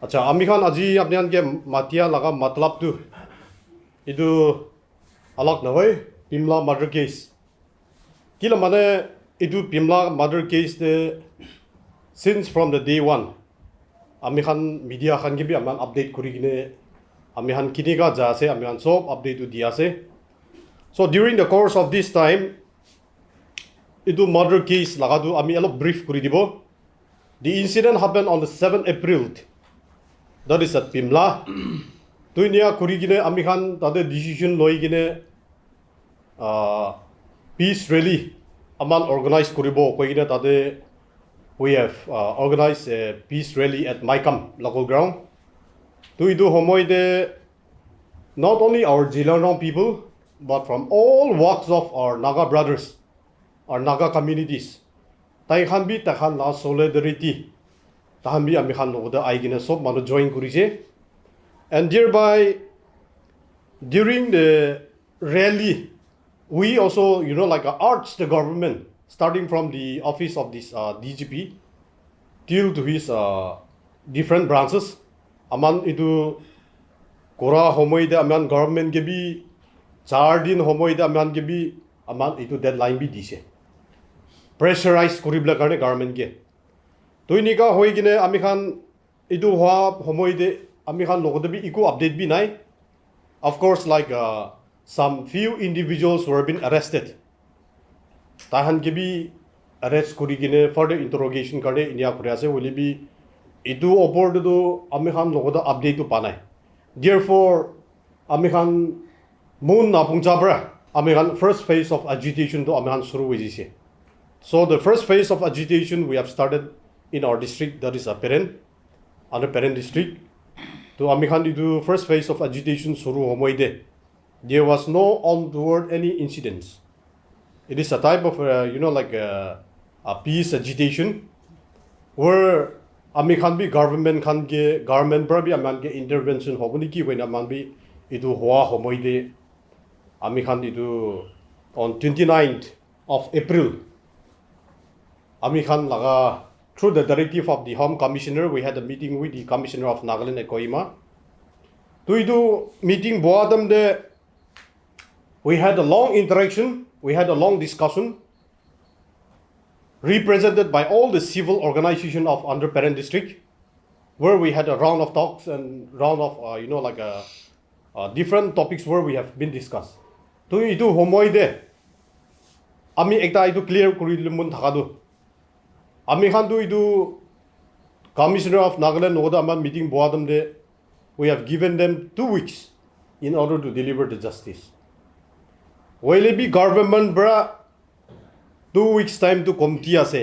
अच्छा आमी खान अजी अपने के मातिया लगा मतलब तो इदु अलग न होय पिमला मर्डर केस किला माने इदु पिमला murder case de since from the day one आमी खान मीडिया खान के भी अमान अपडेट करी किने आमी खान किने का जा से आमी खान सब अपडेट दिया से so during the course of this time idu murder case laga du ami alop brief kuri dibo the incident happened on the 7th April that is at Pimla tuinia kuri gine ami khan tade decision loi gine peace rally aman organize kuribo koi gine tade we have organized a peace rally at Maikam local ground tuidu homoi de not only our Zeliangrong people but from all walks of our Naga brothers our Naga communities tai khan bi ta khan la solidarity ta han bi ami khan logoda ai gine sob manu join kurise and thereby during the rally we also like urged the government starting from the office of this DGP till to his different branches aman idu kora homoi de aman government ke bi 4 din homoi de aman ke bi aman idu deadline bi dise pressurize koribla karne government ke toinika hoi gine ami khan idu hwa homoi de ami khan logoda bi iko update bi nai of course like some few individuals who have been arrested tahan ke bi arrest kori gine further interrogation karne inia kore ase holi bi idu opor do ami khan logoda update to panai therefore ami khan moon na pungchabra ami khan first phase of agitation to ami khan shuru hoise so the first phase of agitation we have started in our district that is Peren under Peren district to ami khan idu first phase of agitation shuru homoi de there was no untoward any incidents it is a type of like a peace agitation where ami khan bi government khan ke government par bi aman ke intervention hoboni ki when aman bi idu hwa homoi de ami khan idu on 29th of April ami khan laga through the directive of the Home Commissioner we had a meeting with the Commissioner of Nagaland at Kohima to idu meeting boadam de we had a long interaction we had a long discussion represented by all the civil organization of under Peren district where we had a round of talks and round of like different topics where we have been discussed to idu homoi de ami ekta idu clear kuri mun thakadu ami khan du idu Commissioner of Nagaland oda aman meeting boadam de we have given them 2 weeks in order to deliver the justice will it be government bra 2 weeks time to committee ase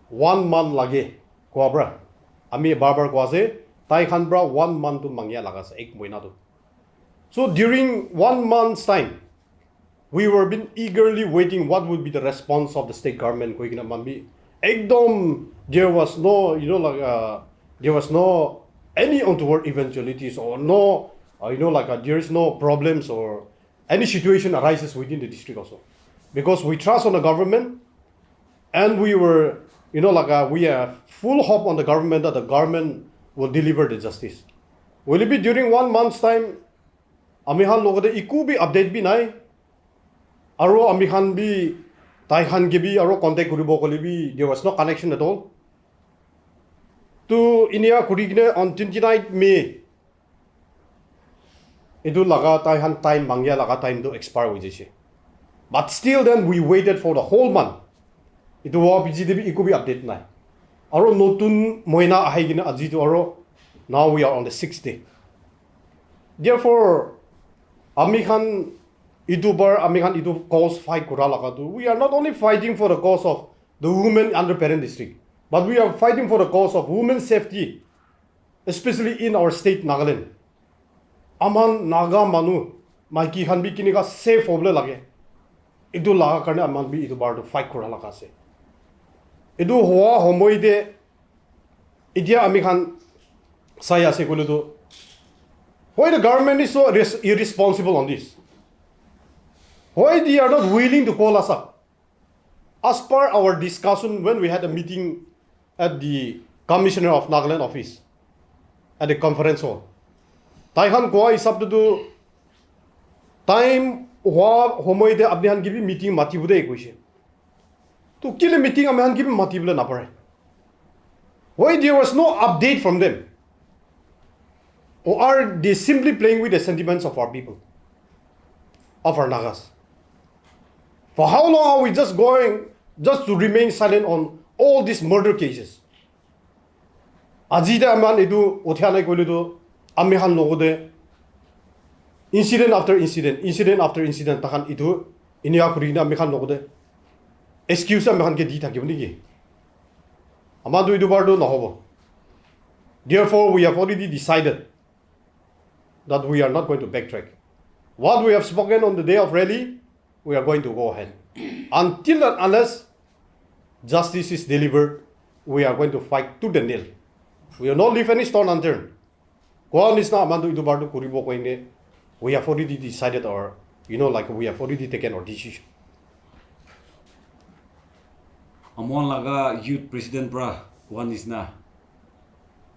1 month lage ko bra ami barbar ko ase tai khan bra 1 month to mangya laga se ek moina to so during 1 month's time we were been eagerly waiting what would be the response of the state government ko ikina mambi ekdom there was no there was no any untoward eventualities or no there is no problems or any situation arises within the district also because we trust on the government and we were we have full hope on the government that the government will deliver the justice will it be during 1 month's time ami khan logode iku bi update bi nai aro ami khan bi tai khan ke bi aro contact kuribo kole bi there was no connection at all to inia kurigine on 29th May idu laga tai han time mangya laga time to expire ho jaise but still then we waited for the whole month idu wa biji de bi iku bi update nai aro notun moina ahai gina aji to aro now we are on the 6th day therefore ami khan idu bar ami khan idu cause fight kura laga tu we are not only fighting for the cause of the women under Peren district but we are fighting for the cause of women's safety especially in our state Nagaland aman naga manu maiki khan bi kinika safe hoble lage idu laga karne aman bi idu bar to fight kura laga se idu hoa homoi de idia ami khan sai ase kole to why the government is so irresponsible on this why they are not willing to call us up as per our discussion when we had a meeting at the Commissioner of Nagaland office at the conference hall. Taihan Kwa is up to do time wa homoide abdihan gibi meeting mati bude equation. To kill a meeting a man give matibla napare. Why there was no update from them? Or are they simply playing with the sentiments of our people? Of our Nagas? For how long are we just going just to remain silent on all these murder cases? Ajida aman idu othianai koilu amihan logode incident after incident takan itu inia kurina amihan logode excuse amihan ke di thakiboni ki amadu idu bardo nohobo. Therefore we have already decided that we are not going to backtrack. What we have spoken on the day of rally, we are going to go ahead. Until and unless justice is delivered, we are going to fight to the nail. We will not leave any stone unturned. We have already decided our, we have already taken our decision. Amon laga youth president bra one is na.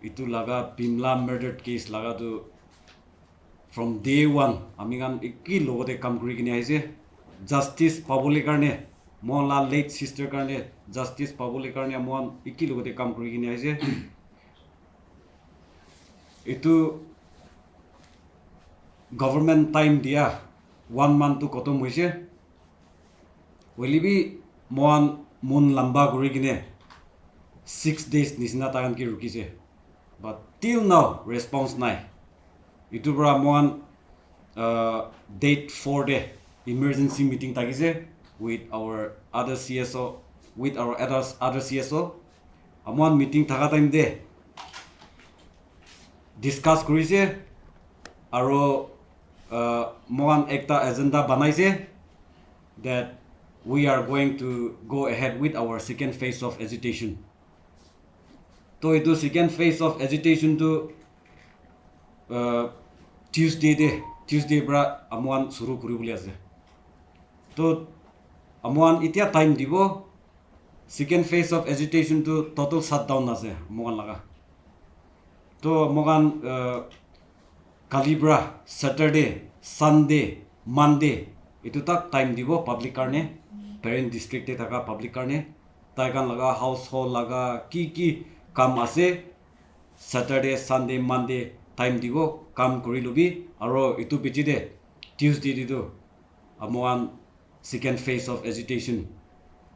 Itu laga Pimla murdered case laga tu from day one. Amingan iki logote kam kuri kini aise justice pabule karne mon la late sister karne justice pabule karne mon iki logote kam kuri kini aise. Itu government time dia 1 month to kotom hoise. Welibi mon mun lamba kuri kine 6 days nisna takan ki rukise. But till now response nai. Itu bra mon date 4 day emergency meeting takise with our other CSO other CSO. Amon meeting taka time de discuss kurise aro mon ekta agenda banaise that we are going to go ahead with our second phase of agitation. To itu second phase of agitation to Tuesday bra amuan suru kuri boli ase. To amuan itia time dibo second phase of agitation to total shutdown ase amuan laga. To amuan kalibra Saturday, Sunday, Monday itu tak time dibo public karne Peren district te taka public karne taikan laga household laga ki kam ase Saturday, Sunday, Monday time dibo kam kuri lubi aro itu bichide Tuesday dido amuan second phase of agitation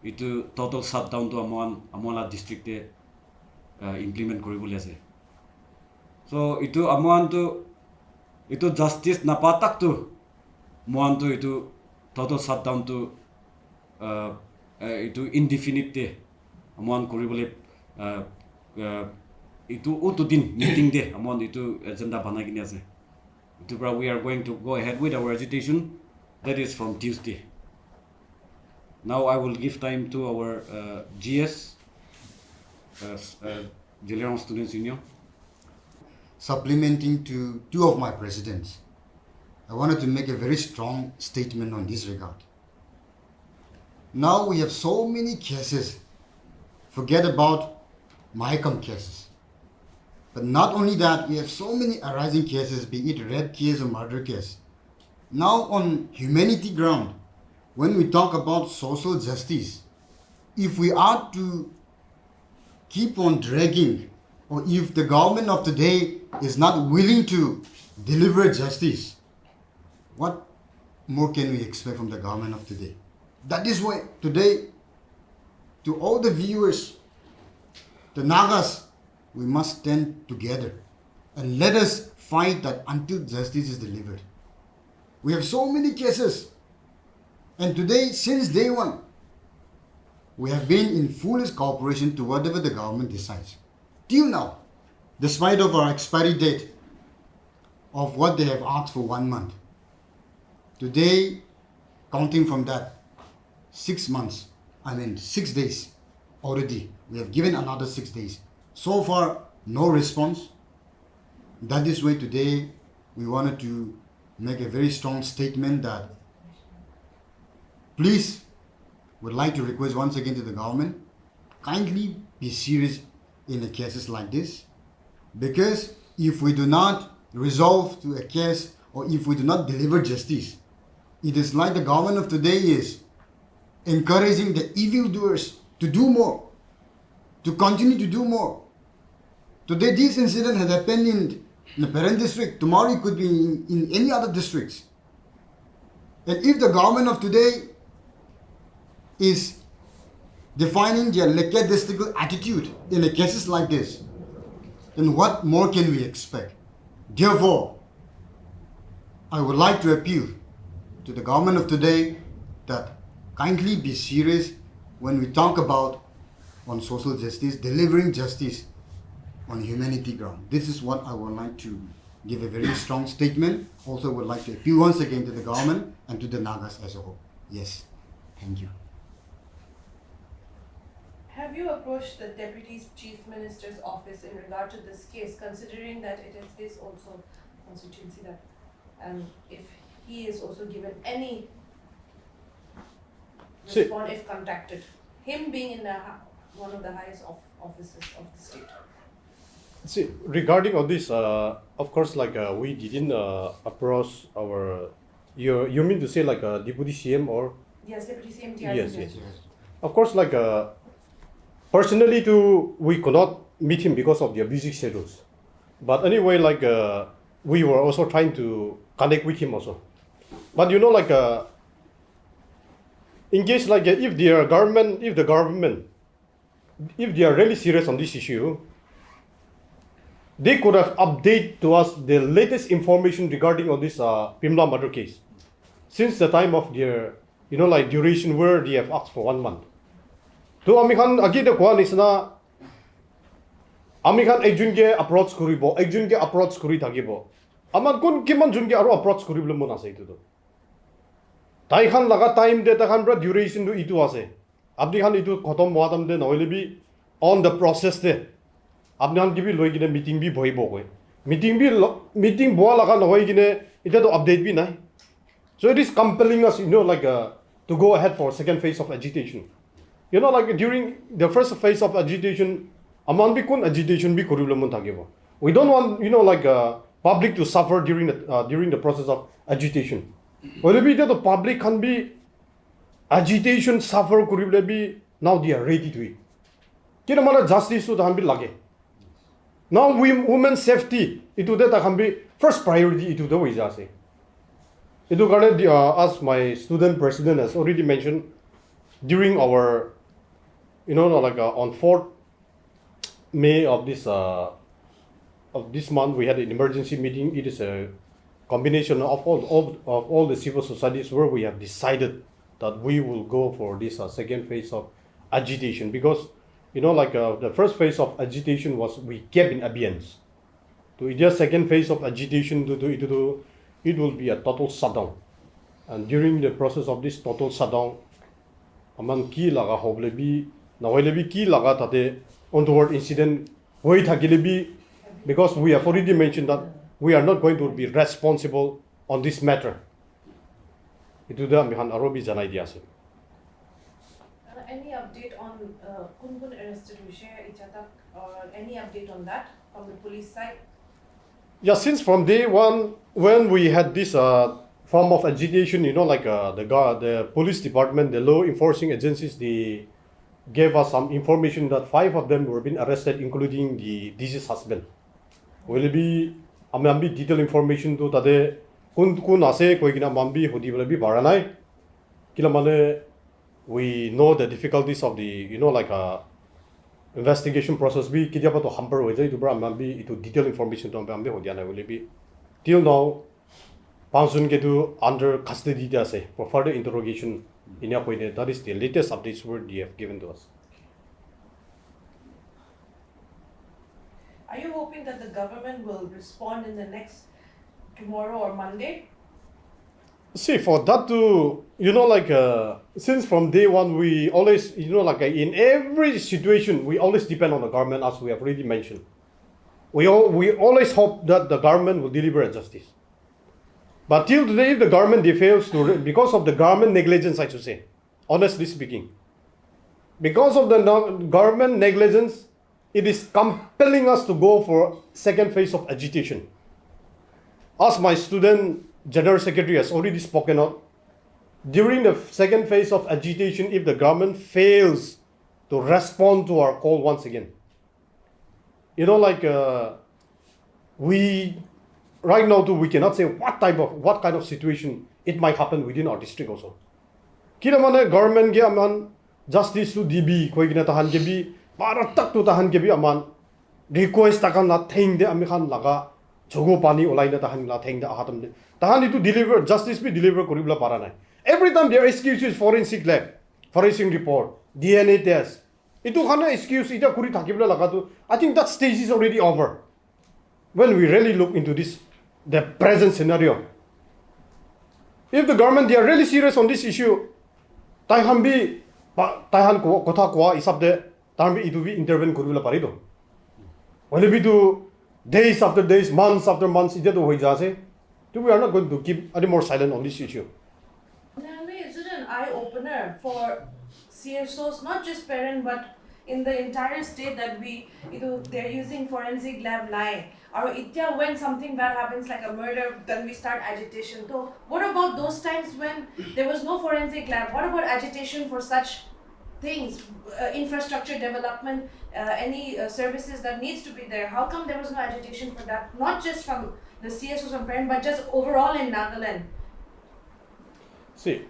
itu total shutdown to amuan district te implement kuri boli ase. So itu amuan tu itu justice napatak tu muan tu itu total shutdown tu itu indefinite te amuan kuri boli itu utudin meeting de amuan itu agenda banai kini ase. Itu bra we are going to go ahead with our agitation that is from Tuesday. Now I will give time to our GS Zeliangrong Students Union. Supplementing to two of my presidents, I wanted to make a very strong statement on this regard. Now we have so many cases. Forget about Mahikam cases. But not only that, we have so many arising cases, be it rape case or murder case. Now on humanity ground, when we talk about social justice, if we are to keep on dragging, or if the government of today is not willing to deliver justice, what more can we expect from the government of today? That is why today, to all the viewers, the Nagas, we must stand together and let us fight that until justice is delivered. We have so many cases, and today, since day one, we have been in fullest cooperation to whatever the government decides. Till now, despite of our expiry date of what they have asked for 1 month, today, counting from that, 6 days already. We have given another 6 days. So far, no response. That is why today we wanted to make a very strong statement that please, would like to request once again to the government, kindly be serious in the cases like this. Because if we do not resolve to a case or if we do not deliver justice, it is like the government of today is encouraging the evildoers to do more, to continue to do more. Today this incident has happened in the Peren district, tomorrow it could be in any other districts. And if the government of today is defining their lackadaisical attitude in a cases like this, then what more can we expect? Therefore, I would like to appeal to the government of today that kindly be serious when we talk about on social justice, delivering justice on humanity ground. This is what I would like to give a very strong statement. Also would like to appeal once again to the government and to the Nagas as a whole. Yes, thank you. Have you approached the Deputy Chief Minister's office in regard to this case, considering that it is his also constituency, that if he is also given any response if contacted, him being in one of the highest offices of the state? See, regarding on this, of course, we didn't approach our. You mean to say Deputy CM or? Yes, Deputy CM. TRC. Yes. Of course, personally, we could not meet him because of their busy schedules. But anyway, we were also trying to connect with him also. But in case if the government, if they are really serious on this issue, they could have updated to us the latest information regarding on this Pimla murder case. Since the time of their, duration where they have asked for 1 month. To amikhan agida kuan isna amikhan ekjunge approach koribo, ekjunge approach kori thakibo. Amar kun kiman junge aro approach koribole mon ase itu to. Tai khan laga time de ta khan bra duration du itu ase. Abdi khan itu khotom moadam de noile bi on the process de. Abdi khan gibi loi gine meeting bi bhoibo koi. Meeting boa laga noi gine ita to update bi nai. So it is compelling us, to go ahead for second phase of agitation. During the first phase of agitation, aman bi kun agitation bi koribole mon thakibo. We don't want, public to suffer during the process of agitation. Well, be the public can be agitation suffer koribole bi now they are ready to it. Kina mala justice to hambi lage. Now women's safety itu that can be first priority itu the way jase. Itu karena as my student president has already mentioned during our on 4th May of this month we had an emergency meeting. It is a combination of all the civil societies where we have decided that we will go for this second phase of agitation because the first phase of agitation was we kept in abeyance. To the second phase of agitation it will be a total shutdown. And during the process of this total shutdown, aman ki laga hoblebi nahoilebi ki laga tate untoward incident hoi thakilebi, because we have already mentioned that we are not going to be responsible on this matter. Itu da mihan arobi janai dia ase. Any update on kun arrested Vishay Ichatak or any update on that from the police side? Yeah, since from day one, when we had this form of agitation, the police department, the law enforcing agencies, they gave us some information that 5 of them were being arrested, including the deceased husband. Will be ambi detailed information to tade kun ase koi gina mambi hodi bole bi baranai. Kila mane we know the difficulties of the investigation process bi kidia pa to hamper ho jai to bra mambi itu detailed information to ambi hodi ana will be till now Pansun ke to under custody dia say for further interrogation in your point. That is the latest updates word they have given to us. Are you hoping that the government will respond in the next tomorrow or Monday? See, for that to, since from day one, we always, in every situation, we always depend on the government, as we have already mentioned. We always hope that the government will deliver justice. But till today, if the government fails to, because of the government negligence, I should say, honestly speaking, because of the government negligence, it is compelling us to go for second phase of agitation. As my student general secretary has already spoken out, during the second phase of agitation, if the government fails to respond to our call once again, we right now too, we cannot say what kind of situation it might happen within our district also. Kinamane government ge aman justice to DB koi gina tahan ke bi barat tak tu tahan ke bi aman request takan la thing de ami khan laga jogo pani olai na tahan la thing de ahatam de tahan itu deliver justice be deliver koribla para nai. Every time their excuse is forensic lab, forensic report, DNA test. Itu khana excuse ita kuri thakibla laga tu. I think that stage is already over. When we really look into the present scenario, if the government they are really serious on this issue, taihan ko kotha kwa isab de tahan bi itu bi intervene koribla parido. When we do days after days, months after months, ita to hoi jase. So we are not going to keep any more silent on this issue. Is it an eye-opener for CSOs, not just Peren, but in the entire state that they're using forensic lab lie? Or when something bad happens like a murder, then we start agitation. So what about those times when there was no forensic lab? What about agitation for such things, infrastructure development, any services that needs to be there? How come there was no agitation for that? Not just from the CSOs from Peren, but just overall in Nagaland. See,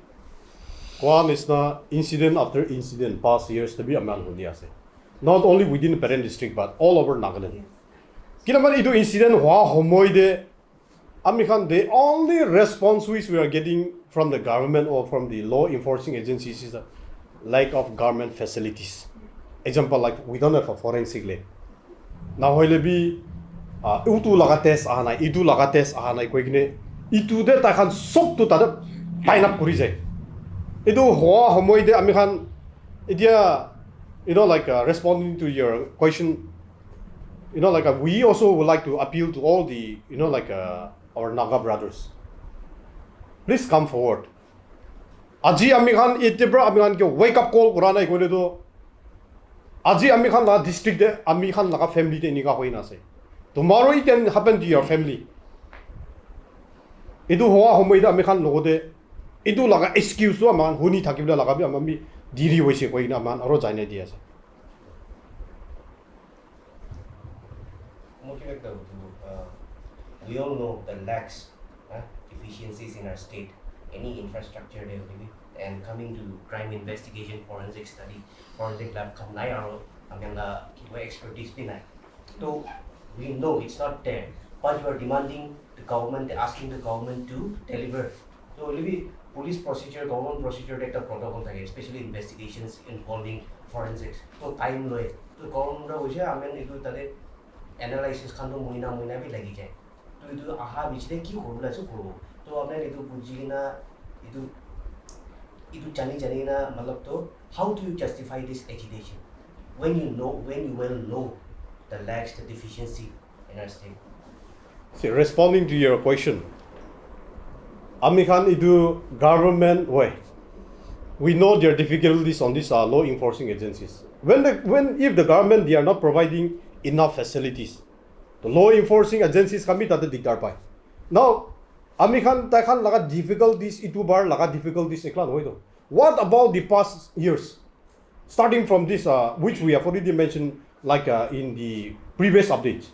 Guam is na incident after incident past years to be a man ase. Not only within the Peren district but all over Nagaland. Kinaman itu incident wa homoy de Amikhan, the only response which we are getting from the government or from the law enforcing agencies is the lack of government facilities. Example, like we don't have a forensic lab. Now bi utu laga test ahanai, itu laga test ahanai koi gine itu de ta khan sok tu ta line up kuri jai. Itu hoa homoy de amikhan idia responding to your question, we also would like to appeal to all the our Naga brothers. Please come forward. Aji amikhan itebra amikhan ke wake up call kurana ikole do. Aji amikhan la district de amikhan la family de niga hoina se. Tomorrow it can happen to your family. Itu hoa homoy de amikhan logo de itu laga excuse to aman huni thakibla laga bi amami diri hoise koi na man aro jaine dia se. We all know the lacks, efficiencies in our state, any infrastructure there will be, and coming to crime investigation, forensic study, forensic lab, come nai aro, expertise be nai. So we know it's not there, but you are demanding the government, asking the government to deliver. So maybe police procedure, government procedure, data protocol, especially investigations involving forensics. So time loe. So government analysis khando moina bi lagi jai. To itu aha bichde ki korula so korbo. To apne itu buji na itu jani na matlab to how do you justify this agitation when you well know the lacks, the deficiency in our state? See, responding to your question, Amikhan itu government way. We know there are difficulties on these law enforcing agencies. If the government they are not providing enough facilities, the law enforcing agencies kami tate diktar pai. Now, Amikhan takhan laga difficulties itu bar laga difficulties eklan hoido. What about the past years? Starting from this, which we have already mentioned, in the previous updates.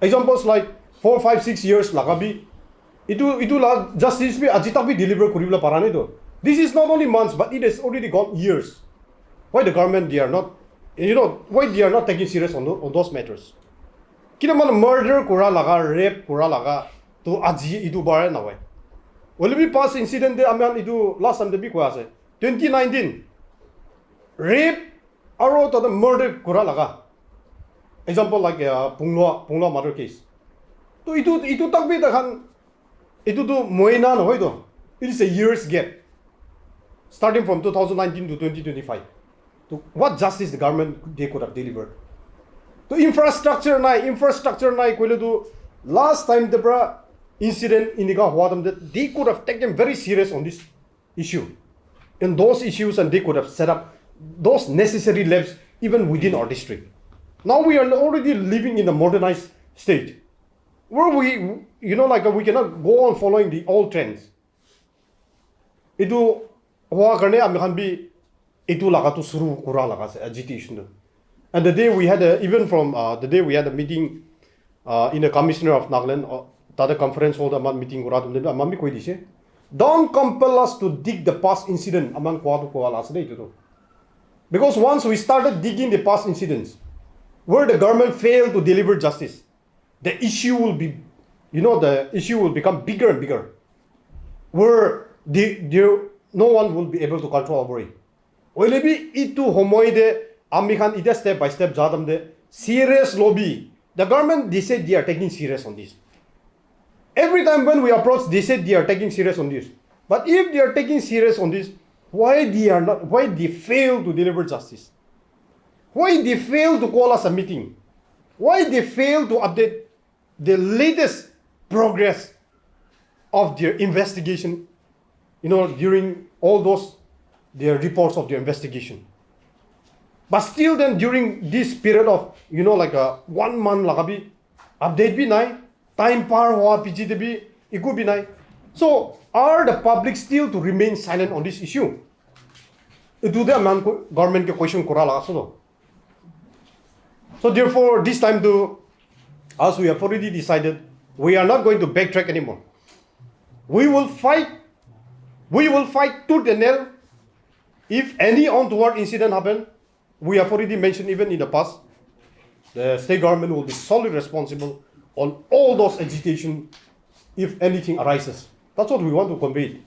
Examples like 4, 5, 6 years lagabi. Itu la justice be ajita be deliver kuribla parane do. This is not only months, but it has already gone years. Why the government they are not, why they are not taking serious on those matters? Kinaman murder kura laga, rape kura laga, to aji itu bare na way. Will be past incident de aman itu last time the big was 2019. Rape aro to the murder kura laga. Example like Punglo murder case. To itu tak be takhan itu to moina no hoido. It is a year's gap. Starting from 2019 to 2025. To what justice the government they could have delivered. To infrastructure nai kwele do last time the bra incident in that they could have taken very serious on this issue. And those issues and they could have set up those necessary labs even within our district. Now we are already living in a modernized state, where we cannot go on following the old trends. Itu hoa karne ami khan bi itu laga tu suru kura laga se agitation. And the day we had even from the day we had a meeting in the commissioner of Nagaland, tada conference hold aman meeting kura tu aman bi koi dise. Don't compel us to dig the past incident aman kwa tu kwa last day itu. Because once we started digging the past incidents, where the government failed to deliver justice, the issue will be, the issue will become bigger and bigger, where no one will be able to control over it. Oilebi itu homoide amikhan ida step by step jadam de serious lobby. The government, they said they are taking serious on this. Every time when we approach, they said they are taking serious on this. But if they are taking serious on this, why they fail to deliver justice? Why they fail to call us a meeting? Why they fail to update the latest progress of their investigation, during all their reports of their investigation. But still then during this period of, 1 month lagabi, update bi nai, time par hoa PG bi, iku bi nai. So are the public still to remain silent on this issue? Itu the government ke question kura laga so. So therefore, this time as we have already decided, we are not going to backtrack anymore. We will fight tooth and nail. If any untoward incident happen, we have already mentioned even in the past, the state government will be solely responsible on all those agitation if anything arises. That's what we want to convey.